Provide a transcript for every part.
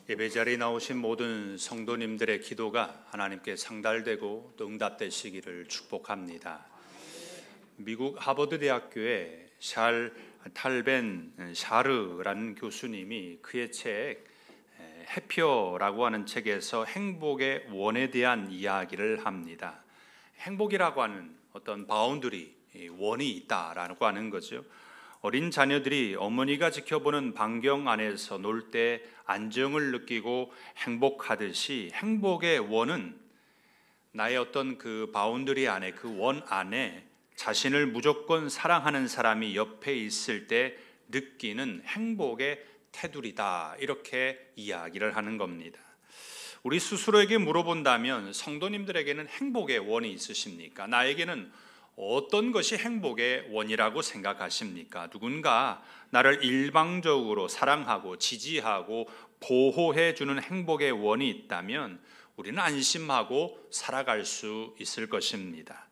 예배자리에 나오신 모든 성도님들의 기도가 하나님께 상달되고 또 응답되시기를 축복합니다. 미국 하버드 대학교의 샬 탈벤 샤르라는 교수님이 그의 책 해피어라고 하는 책에서 행복의 원에 대한 이야기를 합니다. 행복이라고 하는 어떤 바운더리, 원이 있다라고 하는 거죠. 어린 자녀들이 어머니가 지켜보는 반경 안에서 놀 때 안정을 느끼고 행복하듯이 행복의 원은 나의 어떤 그 바운더리 안에, 그 원 안에 자신을 무조건 사랑하는 사람이 옆에 있을 때 느끼는 행복의 테두리다, 이렇게 이야기를 하는 겁니다. 우리 스스로에게 물어본다면 성도님들에게는 행복의 원이 있으십니까? 나에게는 어떤 것이 행복의 원이라고 생각하십니까? 누군가 나를 일방적으로 사랑하고 지지하고 보호해 주는 행복의 원이 있다면 우리는 안심하고 살아갈 수 있을 것입니다.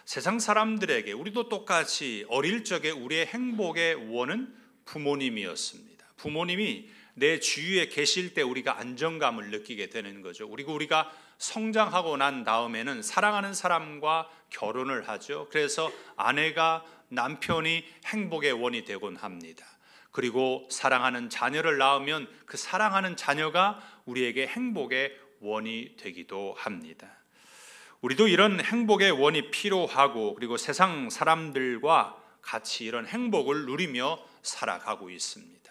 세상 사람들에게 우리도 똑같이 어릴 적에 우리의 행복의 원은 부모님이었습니다. 부모님이 내 주위에 계실 때 우리가 안정감을 느끼게 되는 거죠. 그리고 우리가 성장하고 난 다음에는 사랑하는 사람과 결혼을 하죠. 그래서 아내가, 남편이 행복의 원이 되곤 합니다. 그리고 사랑하는 자녀를 낳으면 그 사랑하는 자녀가 우리에게 행복의 원이 되기도 합니다. 우리도 이런 행복의 원이 필요하고, 그리고 세상 사람들과 같이 이런 행복을 누리며 살아가고 있습니다.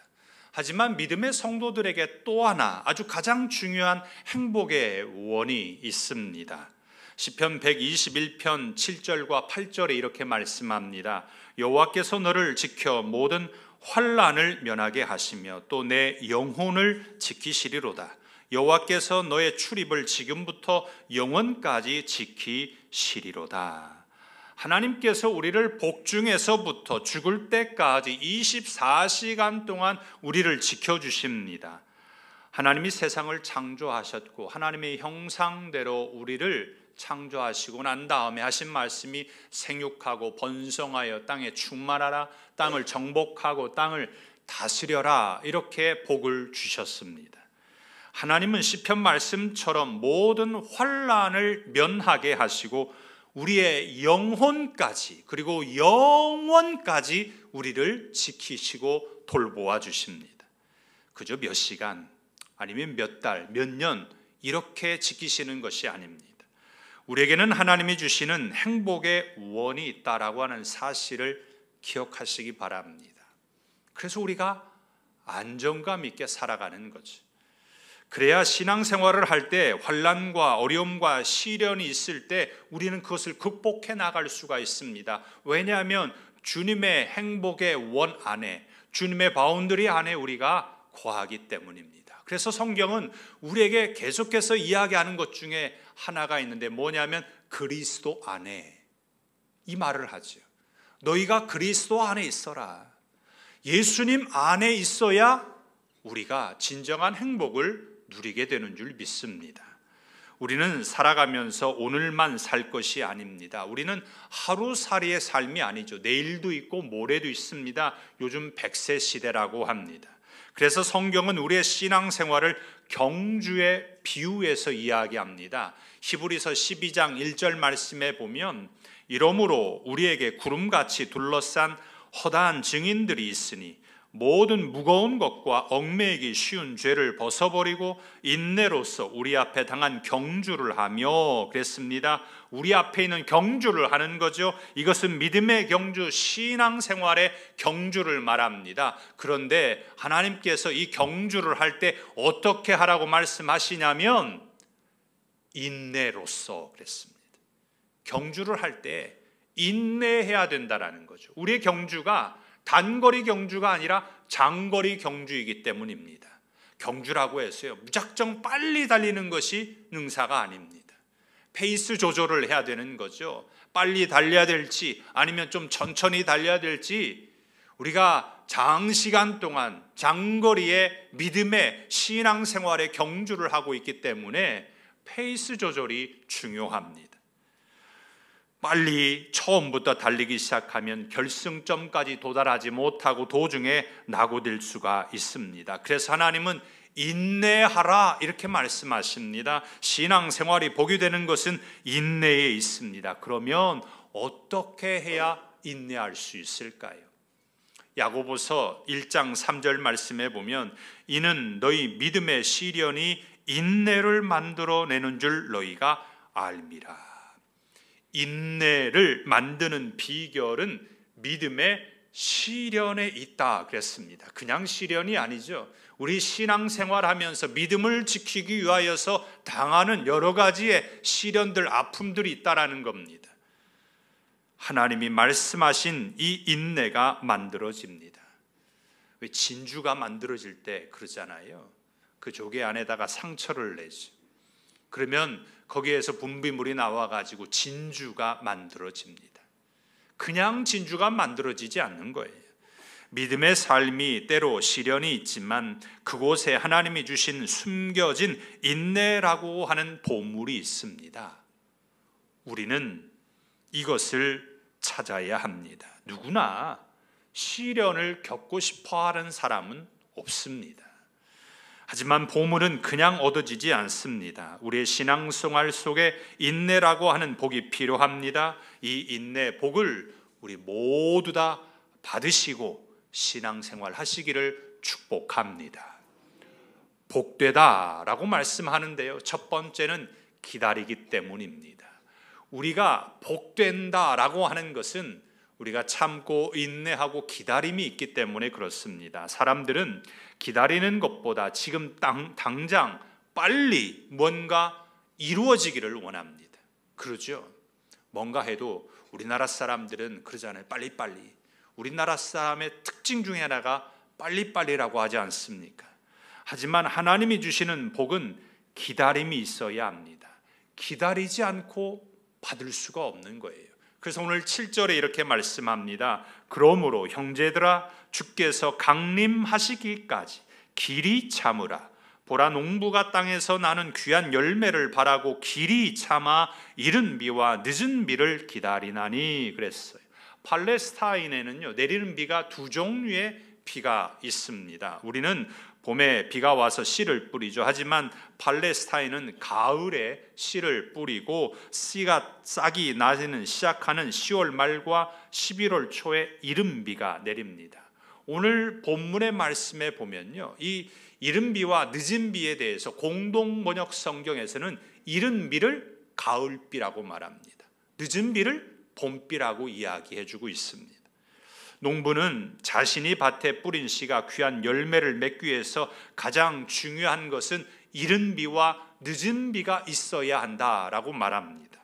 하지만 믿음의 성도들에게 또 하나 아주 가장 중요한 행복의 원이 있습니다. 시편 121편 7절과 8절에 이렇게 말씀합니다. 여호와께서 너를 지켜 모든 환난을 면하게 하시며 또 내 영혼을 지키시리로다. 여호와께서 너의 출입을 지금부터 영원까지 지키시리로다. 하나님께서 우리를 복중에서부터 죽을 때까지 24시간 동안 우리를 지켜주십니다. 하나님이 세상을 창조하셨고 하나님의 형상대로 우리를 창조하시고 난 다음에 하신 말씀이 생육하고 번성하여 땅에 충만하라, 땅을 정복하고 땅을 다스려라, 이렇게 복을 주셨습니다. 하나님은 시편 말씀처럼 모든 환난을 면하게 하시고 우리의 영혼까지, 그리고 영원까지 우리를 지키시고 돌보아 주십니다. 그저 몇 시간 아니면 몇 달, 몇 년 이렇게 지키시는 것이 아닙니다. 우리에게는 하나님이 주시는 행복의 원이 있다라고 하는 사실을 기억하시기 바랍니다. 그래서 우리가 안정감 있게 살아가는 거죠. 그래야 신앙생활을 할 때 환난과 어려움과 시련이 있을 때 우리는 그것을 극복해 나갈 수가 있습니다. 왜냐하면 주님의 행복의 원 안에, 주님의 바운더리 안에 우리가 거하기 때문입니다. 그래서 성경은 우리에게 계속해서 이야기하는 것 중에 하나가 있는데 뭐냐면 그리스도 안에, 이 말을 하죠. 너희가 그리스도 안에 있어라. 예수님 안에 있어야 우리가 진정한 행복을 누리게 되는 줄 믿습니다. 우리는 살아가면서 오늘만 살 것이 아닙니다. 우리는 하루살이의 삶이 아니죠. 내일도 있고 모레도 있습니다. 요즘 100세 시대라고 합니다. 그래서 성경은 우리의 신앙생활을 경주에 비유해서 이야기합니다. 히브리서 12장 1절 말씀에 보면 이러므로 우리에게 구름같이 둘러싼 허다한 증인들이 있으니 모든 무거운 것과 얽매이기 쉬운 죄를 벗어버리고 인내로서 우리 앞에 당한 경주를 하며, 그랬습니다. 우리 앞에 있는 경주를 하는 거죠. 이것은 믿음의 경주, 신앙생활의 경주를 말합니다. 그런데 하나님께서 이 경주를 할 때 어떻게 하라고 말씀하시냐면 인내로서, 그랬습니다. 경주를 할 때 인내해야 된다라는 거죠. 우리의 경주가 단거리 경주가 아니라 장거리 경주이기 때문입니다. 경주라고 해서요, 무작정 빨리 달리는 것이 능사가 아닙니다. 페이스 조절을 해야 되는 거죠. 빨리 달려야 될지 아니면 좀 천천히 달려야 될지, 우리가 장시간 동안 장거리의 믿음의 신앙생활의 경주를 하고 있기 때문에 페이스 조절이 중요합니다. 빨리 처음부터 달리기 시작하면 결승점까지 도달하지 못하고 도중에 낙오될 수가 있습니다. 그래서 하나님은 인내하라 이렇게 말씀하십니다. 신앙생활이 복이 되는 것은 인내에 있습니다. 그러면 어떻게 해야 인내할 수 있을까요? 야고보서 1장 3절 말씀에 보면 이는 너희 믿음의 시련이 인내를 만들어내는 줄 너희가 알미라. 인내를 만드는 비결은 믿음의 시련에 있다 그랬습니다. 그냥 시련이 아니죠. 우리 신앙생활하면서 믿음을 지키기 위하여서 당하는 여러 가지의 시련들, 아픔들이 있다라는 겁니다. 하나님이 말씀하신 이 인내가 만들어집니다. 왜 진주가 만들어질 때 그러잖아요. 그 조개 안에다가 상처를 내죠. 그러면 거기에서 분비물이 나와가지고 진주가 만들어집니다. 그냥 진주가 만들어지지 않는 거예요. 믿음의 삶이 때로 시련이 있지만 그곳에 하나님이 주신 숨겨진 인내라고 하는 보물이 있습니다. 우리는 이것을 찾아야 합니다. 누구나 시련을 겪고 싶어 하는 사람은 없습니다. 하지만 보물은 그냥 얻어지지 않습니다. 우리의 신앙생활 속에 인내라고 하는 복이 필요합니다. 이 인내 복을 우리 모두 다 받으시고 신앙생활 하시기를 축복합니다. 복되다라고 말씀하는데요, 첫 번째는 기다리기 때문입니다. 우리가 복된다라고 하는 것은 우리가 참고 인내하고 기다림이 있기 때문에 그렇습니다. 사람들은 기다리는 것보다 지금 당장 빨리 뭔가 이루어지기를 원합니다. 그러죠? 뭔가 해도 우리나라 사람들은 그러잖아요. 빨리빨리. 우리나라 사람의 특징 중에 하나가 빨리빨리라고 하지 않습니까? 하지만 하나님이 주시는 복은 기다림이 있어야 합니다. 기다리지 않고 받을 수가 없는 거예요. 그래서 오늘 7절에 이렇게 말씀합니다. 그러므로 형제들아 주께서 강림하시기까지 길이 참으라. 보라 농부가 땅에서 나는 귀한 열매를 바라고 길이 참아 이른 비와 늦은 비를 기다리나니 그랬어요. 팔레스타인에는요, 내리는 비가 두 종류의 비가 있습니다. 우리는 봄에 비가 와서 씨를 뿌리죠. 하지만 팔레스타인은 가을에 씨를 뿌리고 씨가 싹이 나기는 시작하는 10월 말과 11월 초에 이른 비가 내립니다. 오늘 본문의 말씀에 보면요, 이 이른 비와 늦은 비에 대해서 공동 번역 성경에서는 이른 비를 가을비라고 말합니다. 늦은 비를 봄비라고 이야기해주고 있습니다. 농부는 자신이 밭에 뿌린 씨가 귀한 열매를 맺기 위해서 가장 중요한 것은 이른 비와 늦은 비가 있어야 한다라고 말합니다.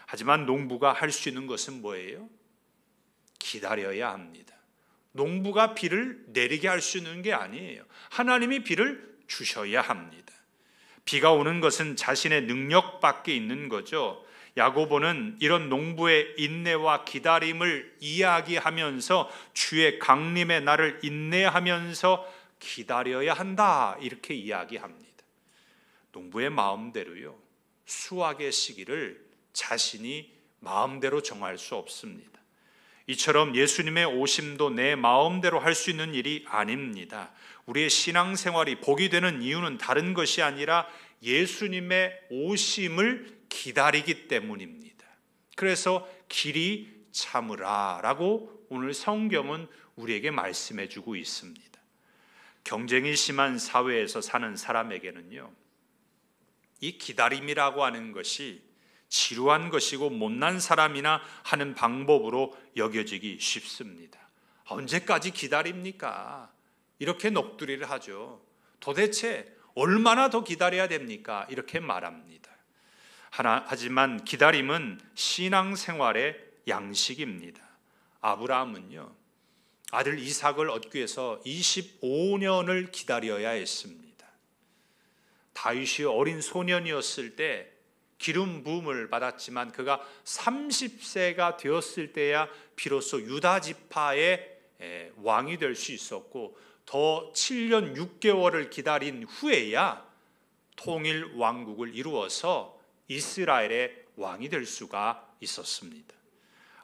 하지만 농부가 할 수 있는 것은 뭐예요? 기다려야 합니다. 농부가 비를 내리게 할 수 있는 게 아니에요. 하나님이 비를 주셔야 합니다. 비가 오는 것은 자신의 능력 밖에 있는 거죠. 야고보는 이런 농부의 인내와 기다림을 이야기하면서 주의 강림의 날을 인내하면서 기다려야 한다 이렇게 이야기합니다. 농부의 마음대로요, 수확의 시기를 자신이 마음대로 정할 수 없습니다. 이처럼 예수님의 오심도 내 마음대로 할 수 있는 일이 아닙니다. 우리의 신앙생활이 복이 되는 이유는 다른 것이 아니라 예수님의 오심을 기다리기 때문입니다. 그래서 길이 참으라라고 오늘 성경은 우리에게 말씀해 주고 있습니다. 경쟁이 심한 사회에서 사는 사람에게는요, 이 기다림이라고 하는 것이 지루한 것이고 못난 사람이나 하는 방법으로 여겨지기 쉽습니다. 언제까지 기다립니까? 이렇게 넋두리를 하죠. 도대체 얼마나 더 기다려야 됩니까? 이렇게 말합니다. 하지만 기다림은 신앙생활의 양식입니다. 아브라함은요, 아들 이삭을 얻기 위해서 25년을 기다려야 했습니다. 다윗이 어린 소년이었을 때 기름 부음을 받았지만 그가 30세가 되었을 때야 비로소 유다 지파의 왕이 될 수 있었고, 더 7년 6개월을 기다린 후에야 통일 왕국을 이루어서 이스라엘의 왕이 될 수가 있었습니다.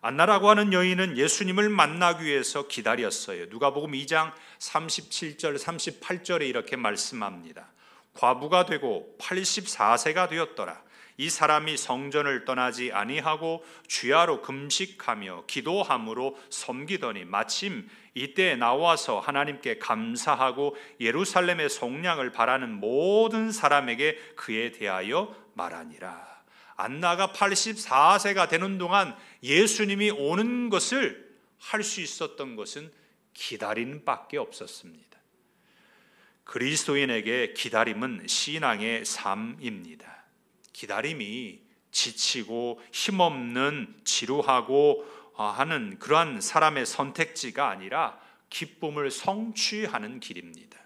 안나라고 하는 여인은 예수님을 만나기 위해서 기다렸어요. 누가복음 2장 37절 38절에 이렇게 말씀합니다. 과부가 되고 84세가 되었더라. 이 사람이 성전을 떠나지 아니하고 주야로 금식하며 기도함으로 섬기더니 마침 이때에 나와서 하나님께 감사하고 예루살렘의 속량을 바라는 모든 사람에게 그에 대하여 말하니라. 안나가 84세가 되는 동안 예수님이 오는 것을 할 수 있었던 것은 기다리는 밖에 없었습니다. 그리스도인에게 기다림은 신앙의 삶입니다. 기다림이 지치고 힘없는 지루하고 하는 그러한 사람의 선택지가 아니라 기쁨을 성취하는 길입니다.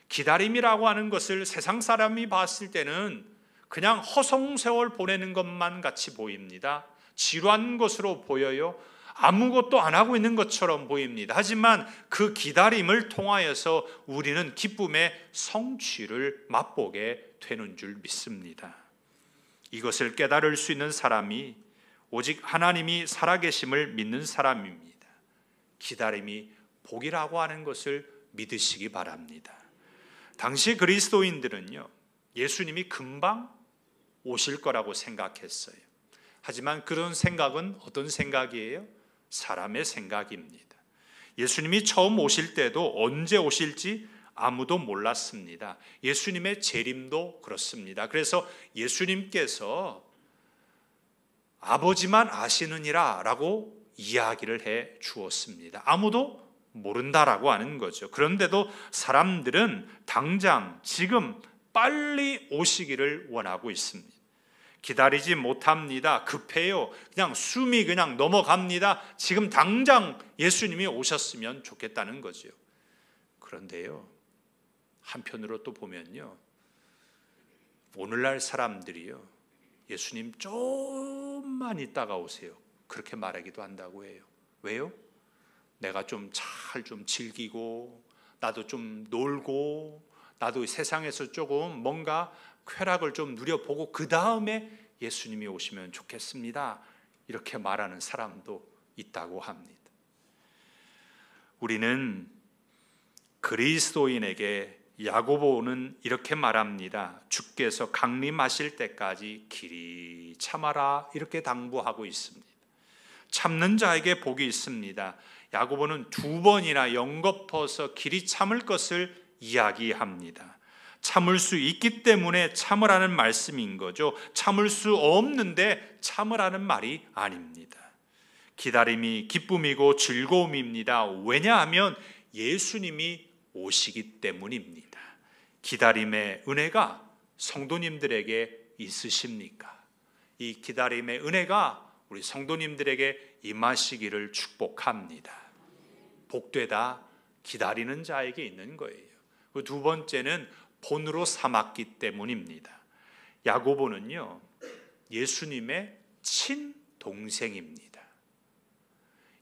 기다림이라고 하는 것을 세상 사람이 봤을 때는 그냥 허송세월 보내는 것만 같이 보입니다. 지루한 것으로 보여요. 아무것도 안 하고 있는 것처럼 보입니다. 하지만 그 기다림을 통하여서 우리는 기쁨의 성취를 맛보게 되는 줄 믿습니다. 이것을 깨달을 수 있는 사람이 오직 하나님이 살아계심을 믿는 사람입니다. 기다림이 복이라고 하는 것을 믿으시기 바랍니다. 당시 그리스도인들은요, 예수님이 금방 오실 거라고 생각했어요. 하지만 그런 생각은 어떤 생각이에요? 사람의 생각입니다. 예수님이 처음 오실 때도 언제 오실지 아무도 몰랐습니다. 예수님의 재림도 그렇습니다. 그래서 예수님께서 아버지만 아시느니라 라고 이야기를 해 주었습니다. 아무도 모른다라고 하는 거죠. 그런데도 사람들은 당장 지금 빨리 오시기를 원하고 있습니다. 기다리지 못합니다. 급해요. 그냥 숨이 그냥 넘어갑니다. 지금 당장 예수님이 오셨으면 좋겠다는 거죠. 그런데요, 한편으로 또 보면요, 오늘날 사람들이요, 예수님 좀만 있다가 오세요, 그렇게 말하기도 한다고 해요. 왜요? 내가 좀 잘 좀 즐기고 나도 좀 놀고 나도 세상에서 조금 뭔가 쾌락을 좀 누려보고 그 다음에 예수님이 오시면 좋겠습니다, 이렇게 말하는 사람도 있다고 합니다. 우리는 그리스도인에게 야고보는 이렇게 말합니다. 주께서 강림하실 때까지 길이 참아라, 이렇게 당부하고 있습니다. 참는 자에게 복이 있습니다. 야고보는 2번이나 연거퍼서 길이 참을 것을 이야기합니다. 참을 수 있기 때문에 참으라는 말씀인 거죠. 참을 수 없는데 참으라는 말이 아닙니다. 기다림이 기쁨이고 즐거움입니다. 왜냐하면 예수님이 오시기 때문입니다. 기다림의 은혜가 성도님들에게 있으십니까? 이 기다림의 은혜가 우리 성도님들에게 임하시기를 축복합니다. 복되다 기다리는 자에게 있는 거예요. 그 2번째는 본으로 삼았기 때문입니다. 야고보는요, 예수님의 친동생입니다.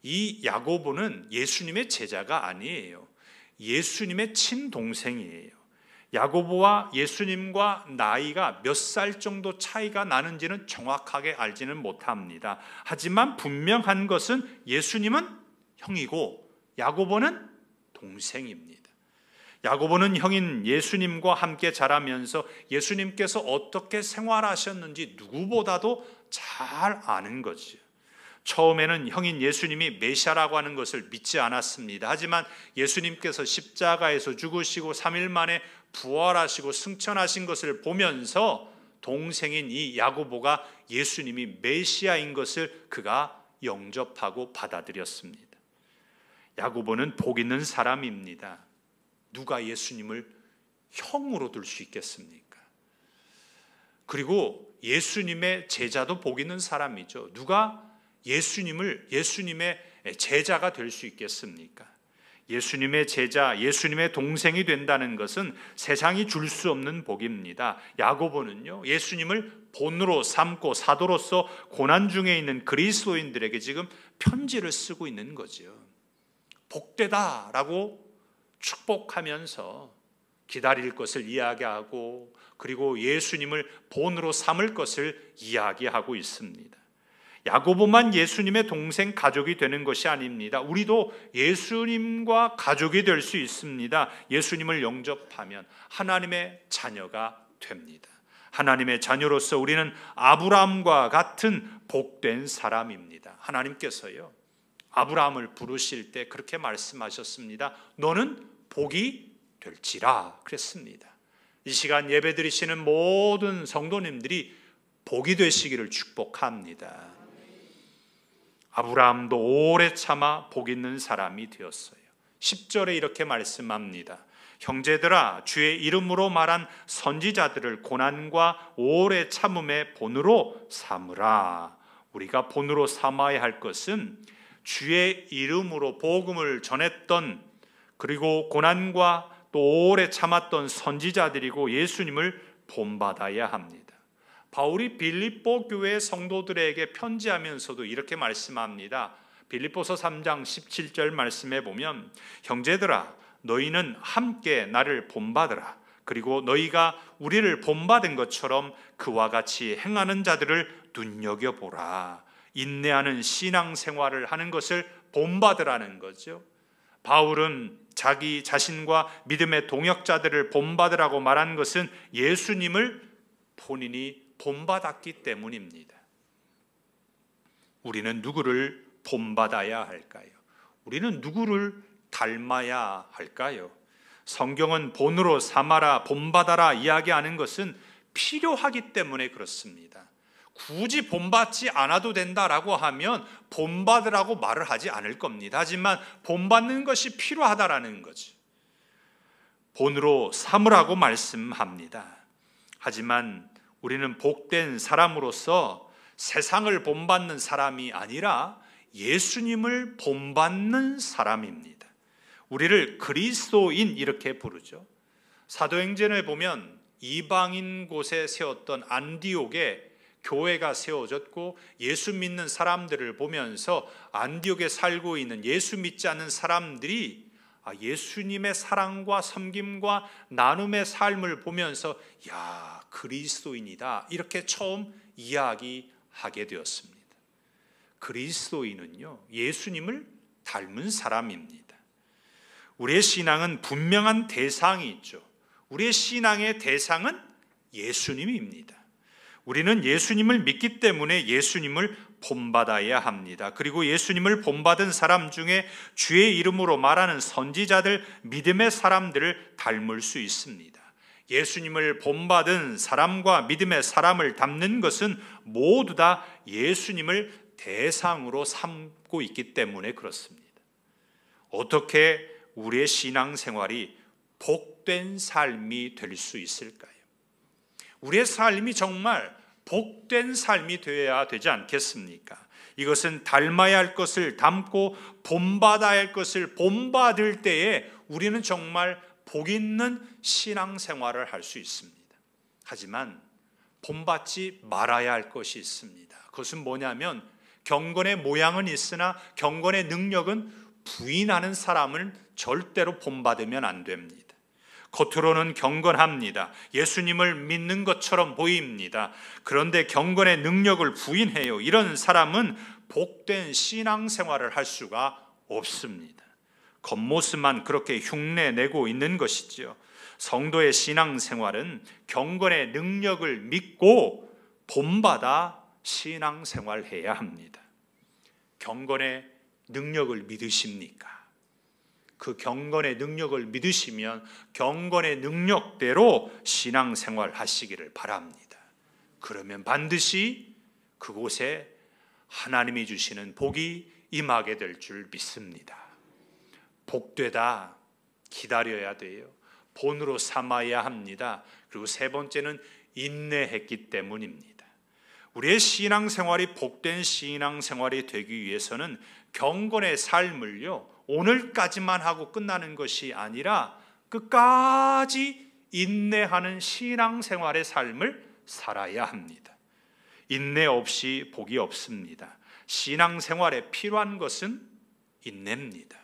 이 야고보는 예수님의 제자가 아니에요. 예수님의 친동생이에요. 야고보와 예수님과 나이가 몇 살 정도 차이가 나는지는 정확하게 알지는 못합니다. 하지만 분명한 것은 예수님은 형이고 야고보는 동생입니다. 야고보는 형인 예수님과 함께 자라면서 예수님께서 어떻게 생활하셨는지 누구보다도 잘 아는 거죠. 처음에는 형인 예수님이 메시아라고 하는 것을 믿지 않았습니다. 하지만 예수님께서 십자가에서 죽으시고 3일 만에 부활하시고 승천하신 것을 보면서 동생인 이 야고보가 예수님이 메시아인 것을 그가 영접하고 받아들였습니다. 야고보는 복 있는 사람입니다. 누가 예수님을 형으로 둘 수 있겠습니까? 그리고 예수님의 제자도 복 있는 사람이죠. 누가 예수님의 제자가 될 수 있겠습니까? 예수님의 제자, 예수님의 동생이 된다는 것은 세상이 줄 수 없는 복입니다. 야고보는요, 예수님을 본으로 삼고 사도로서 고난 중에 있는 그리스도인들에게 지금 편지를 쓰고 있는 거죠. 복되다라고 축복하면서 기다릴 것을 이야기하고 그리고 예수님을 본으로 삼을 것을 이야기하고 있습니다. 야고보만 예수님의 동생 가족이 되는 것이 아닙니다. 우리도 예수님과 가족이 될 수 있습니다. 예수님을 영접하면 하나님의 자녀가 됩니다. 하나님의 자녀로서 우리는 아브라함과 같은 복된 사람입니다. 하나님께서요, 아브라함을 부르실 때 그렇게 말씀하셨습니다. 너는 복이 될지라 그랬습니다. 이 시간 예배드리시는 모든 성도님들이 복이 되시기를 축복합니다. 아브라함도 오래 참아 복 있는 사람이 되었어요. 10절에 이렇게 말씀합니다. 형제들아, 주의 이름으로 말한 선지자들을 고난과 오래 참음의 본으로 삼으라. 우리가 본으로 삼아야 할 것은 주의 이름으로 복음을 전했던, 그리고 고난과 또 오래 참았던 선지자들이고 예수님을 본받아야 합니다. 바울이 빌립보 교회 성도들에게 편지하면서도 이렇게 말씀합니다. 빌립보서 3장 17절 말씀에 보면, 형제들아, 너희는 함께 나를 본받으라. 그리고 너희가 우리를 본받은 것처럼 그와 같이 행하는 자들을 눈여겨보라. 인내하는 신앙생활을 하는 것을 본받으라는 거죠. 바울은 자기 자신과 믿음의 동역자들을 본받으라고 말한 것은 예수님을 본인이 본받았기 때문입니다. 우리는 누구를 본받아야 할까요? 우리는 누구를 닮아야 할까요? 성경은 본으로 삼아라, 본받아라 이야기하는 것은 필요하기 때문에 그렇습니다. 굳이 본받지 않아도 된다라고 하면 본받으라고 말을 하지 않을 겁니다. 하지만 본받는 것이 필요하다라는 거죠. 본으로 삼으라고 말씀합니다. 하지만 우리는 복된 사람으로서 세상을 본받는 사람이 아니라 예수님을 본받는 사람입니다. 우리를 그리스도인 이렇게 부르죠. 사도행전에 보면 이방인 곳에 세웠던 안디옥에 교회가 세워졌고, 예수 믿는 사람들을 보면서 안디옥에 살고 있는 예수 믿지 않는 사람들이 예수님의 사랑과 섬김과 나눔의 삶을 보면서 야, 그리스도인이다 이렇게 처음 이야기하게 되었습니다. 그리스도인은요, 예수님을 닮은 사람입니다. 우리의 신앙은 분명한 대상이 있죠. 우리의 신앙의 대상은 예수님입니다. 우리는 예수님을 믿기 때문에 예수님을 본받아야 합니다. 그리고 예수님을 본받은 사람 중에 주의 이름으로 말하는 선지자들, 믿음의 사람들을 닮을 수 있습니다. 예수님을 본받은 사람과 믿음의 사람을 닮는 것은 모두 다 예수님을 대상으로 삼고 있기 때문에 그렇습니다. 어떻게 우리의 신앙생활이 복된 삶이 될 수 있을까요? 우리의 삶이 정말 복된 삶이 되어야 되지 않겠습니까? 이것은 닮아야 할 것을 닮고 본받아야 할 것을 본받을 때에 우리는 정말 복 있는 신앙생활을 할 수 있습니다. 하지만 본받지 말아야 할 것이 있습니다. 그것은 뭐냐면 경건의 모양은 있으나 경건의 능력은 부인하는 사람을 절대로 본받으면 안 됩니다. 겉으로는 경건합니다. 예수님을 믿는 것처럼 보입니다. 그런데 경건의 능력을 부인해요. 이런 사람은 복된 신앙생활을 할 수가 없습니다. 겉모습만 그렇게 흉내내고 있는 것이지요. 성도의 신앙생활은 경건의 능력을 믿고 본받아 신앙생활해야 합니다. 경건의 능력을 믿으십니까? 그 경건의 능력을 믿으시면 경건의 능력대로 신앙생활 하시기를 바랍니다. 그러면 반드시 그곳에 하나님이 주시는 복이 임하게 될 줄 믿습니다. 복되다 기다려야 돼요. 본으로 삼아야 합니다. 그리고 세 번째는 인내했기 때문입니다. 우리의 신앙생활이 복된 신앙생활이 되기 위해서는 경건의 삶을요, 오늘까지만 하고 끝나는 것이 아니라 끝까지 인내하는 신앙생활의 삶을 살아야 합니다. 인내 없이 복이 없습니다. 신앙생활에 필요한 것은 인내입니다.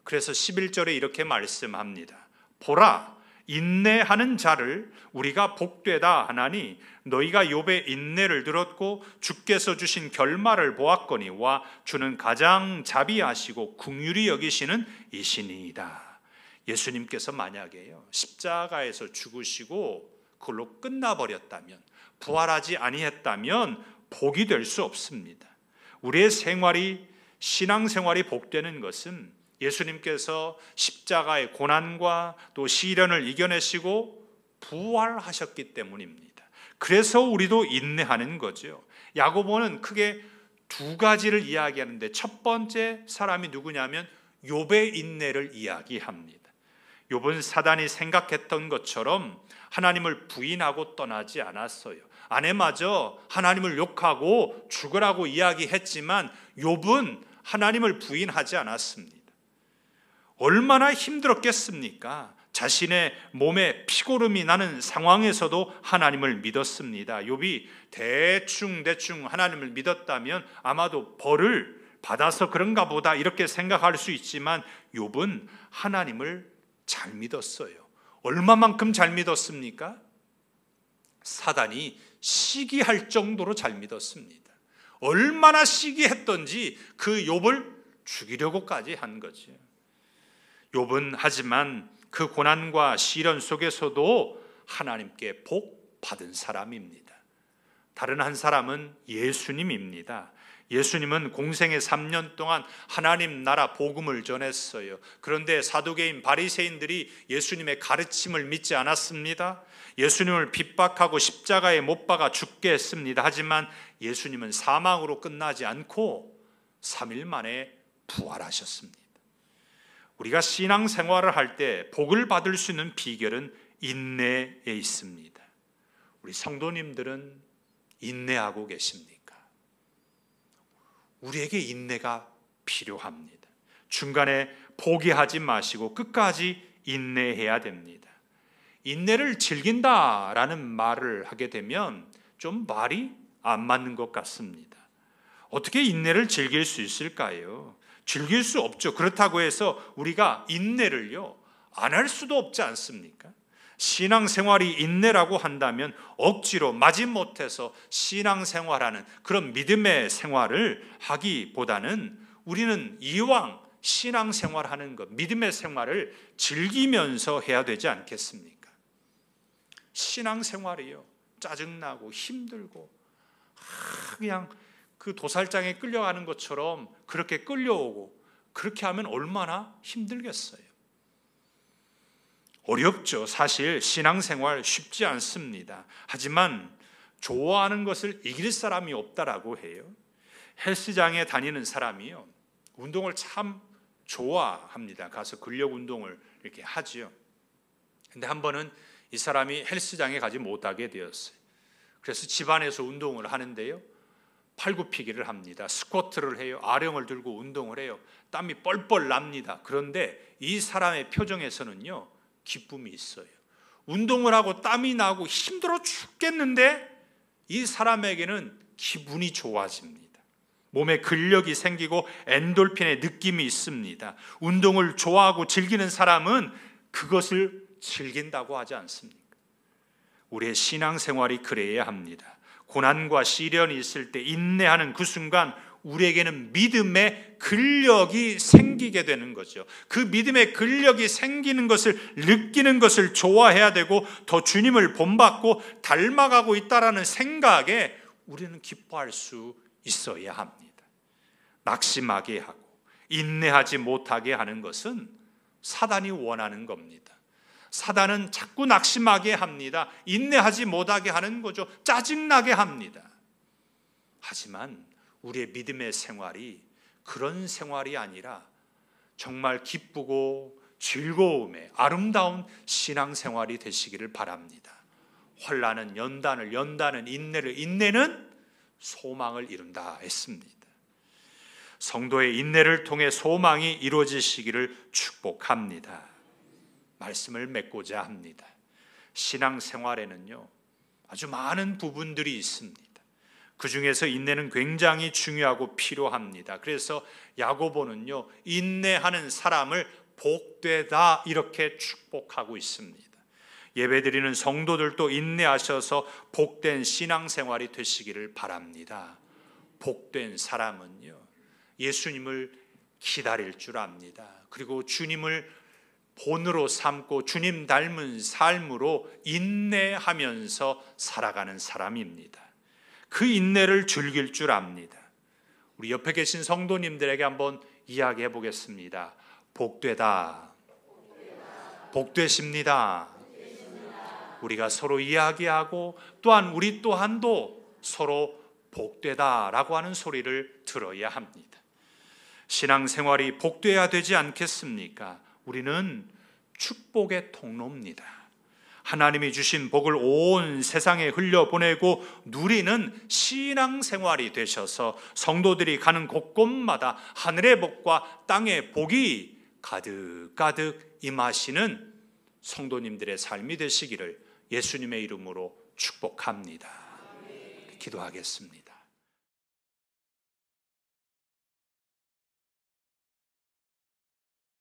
그래서 11절에 이렇게 말씀합니다. 보라, 인내하는 자를 우리가 복되다 하나니 너희가 욥의 인내를 들었고 주께서 주신 결말을 보았거니와 주는 가장 자비하시고 긍휼히 여기시는 이시니이다. 예수님께서 만약에요 십자가에서 죽으시고 그걸로 끝나버렸다면, 부활하지 아니했다면 복이 될 수 없습니다. 우리의 생활이, 신앙생활이 복되는 것은 예수님께서 십자가의 고난과 또 시련을 이겨내시고 부활하셨기 때문입니다. 그래서 우리도 인내하는 거죠. 야고보는 크게 두 가지를 이야기하는데, 첫 번째 사람이 누구냐면 욥의 인내를 이야기합니다. 욥은 사단이 생각했던 것처럼 하나님을 부인하고 떠나지 않았어요. 아내마저 하나님을 욕하고 죽으라고 이야기했지만 욥은 하나님을 부인하지 않았습니다. 얼마나 힘들었겠습니까? 자신의 몸에 피고름이 나는 상황에서도 하나님을 믿었습니다. 욥이 대충 하나님을 믿었다면 아마도 벌을 받아서 그런가 보다 이렇게 생각할 수 있지만 욥은 하나님을 잘 믿었어요. 얼마만큼 잘 믿었습니까? 사단이 시기할 정도로 잘 믿었습니다. 얼마나 시기했던지 그 욥을 죽이려고까지 한 거죠. 욥은 하지만 그 고난과 시련 속에서도 하나님께 복 받은 사람입니다. 다른 한 사람은 예수님입니다. 예수님은 공생의 3년 동안 하나님 나라 복음을 전했어요. 그런데 사두개인 바리새인들이 예수님의 가르침을 믿지 않았습니다. 예수님을 핍박하고 십자가에 못 박아 죽게 했습니다. 하지만 예수님은 사망으로 끝나지 않고 3일 만에 부활하셨습니다. 우리가 신앙생활을 할 때 복을 받을 수 있는 비결은 인내에 있습니다. 우리 성도님들은 인내하고 계십니까? 우리에게 인내가 필요합니다. 중간에 포기하지 마시고 끝까지 인내해야 됩니다. 인내를 즐긴다라는 말을 하게 되면 좀 말이 안 맞는 것 같습니다. 어떻게 인내를 즐길 수 있을까요? 즐길 수 없죠. 그렇다고 해서 우리가 인내를요 안 할 수도 없지 않습니까? 신앙생활이 인내라고 한다면 억지로 마지못해서 신앙생활하는 그런 믿음의 생활을 하기보다는 우리는 이왕 신앙생활하는 것, 믿음의 생활을 즐기면서 해야 되지 않겠습니까? 신앙생활이요 짜증나고 힘들고 그냥 그 도살장에 끌려가는 것처럼 그렇게 끌려오고 그렇게 하면 얼마나 힘들겠어요. 어렵죠. 사실 신앙생활 쉽지 않습니다. 하지만 좋아하는 것을 이길 사람이 없다라고 해요. 헬스장에 다니는 사람이요 운동을 참 좋아합니다. 가서 근력 운동을 이렇게 하지요. 근데 한 번은 이 사람이 헬스장에 가지 못하게 되었어요. 그래서 집안에서 운동을 하는데요 팔굽히기를 합니다. 스쿼트를 해요. 아령을 들고 운동을 해요. 땀이 뻘뻘 납니다. 그런데 이 사람의 표정에서는요 기쁨이 있어요. 운동을 하고 땀이 나고 힘들어 죽겠는데 이 사람에게는 기분이 좋아집니다. 몸에 근력이 생기고 엔돌핀의 느낌이 있습니다. 운동을 좋아하고 즐기는 사람은 그것을 즐긴다고 하지 않습니까? 우리의 신앙생활이 그래야 합니다. 고난과 시련이 있을 때 인내하는 그 순간 우리에게는 믿음의 근력이 생기게 되는 거죠. 그 믿음의 근력이 생기는 것을 느끼는 것을 좋아해야 되고 더 주님을 본받고 닮아가고 있다라는 생각에 우리는 기뻐할 수 있어야 합니다. 낙심하게 하고 인내하지 못하게 하는 것은 사단이 원하는 겁니다. 사단은 자꾸 낙심하게 합니다. 인내하지 못하게 하는 거죠. 짜증나게 합니다. 하지만 우리의 믿음의 생활이 그런 생활이 아니라 정말 기쁘고 즐거움의 아름다운 신앙생활이 되시기를 바랍니다. 환난은 연단을, 연단은 인내를, 인내는 소망을 이룬다 했습니다. 성도의 인내를 통해 소망이 이루어지시기를 축복합니다. 말씀을 맺고자 합니다. 신앙생활에는요 아주 많은 부분들이 있습니다. 그 중에서 인내는 굉장히 중요하고 필요합니다. 그래서 야고보는요 인내하는 사람을 복되다 이렇게 축복하고 있습니다. 예배드리는 성도들도 인내하셔서 복된 신앙생활이 되시기를 바랍니다. 복된 사람은요, 예수님을 기다릴 줄 압니다. 그리고 주님을 본으로 삼고 주님 닮은 삶으로 인내하면서 살아가는 사람입니다. 그 인내를 즐길 줄 압니다. 우리 옆에 계신 성도님들에게 한번 이야기해 보겠습니다. 복되다. 복되십니다. 우리가 서로 이야기하고 또한 우리 또한도 서로 복되다라고 하는 소리를 들어야 합니다. 신앙생활이 복되어야 되지 않겠습니까? 우리는 축복의 통로입니다. 하나님이 주신 복을 온 세상에 흘려보내고 누리는 신앙생활이 되셔서 성도들이 가는 곳곳마다 하늘의 복과 땅의 복이 가득가득 임하시는 성도님들의 삶이 되시기를 예수님의 이름으로 축복합니다. 기도하겠습니다.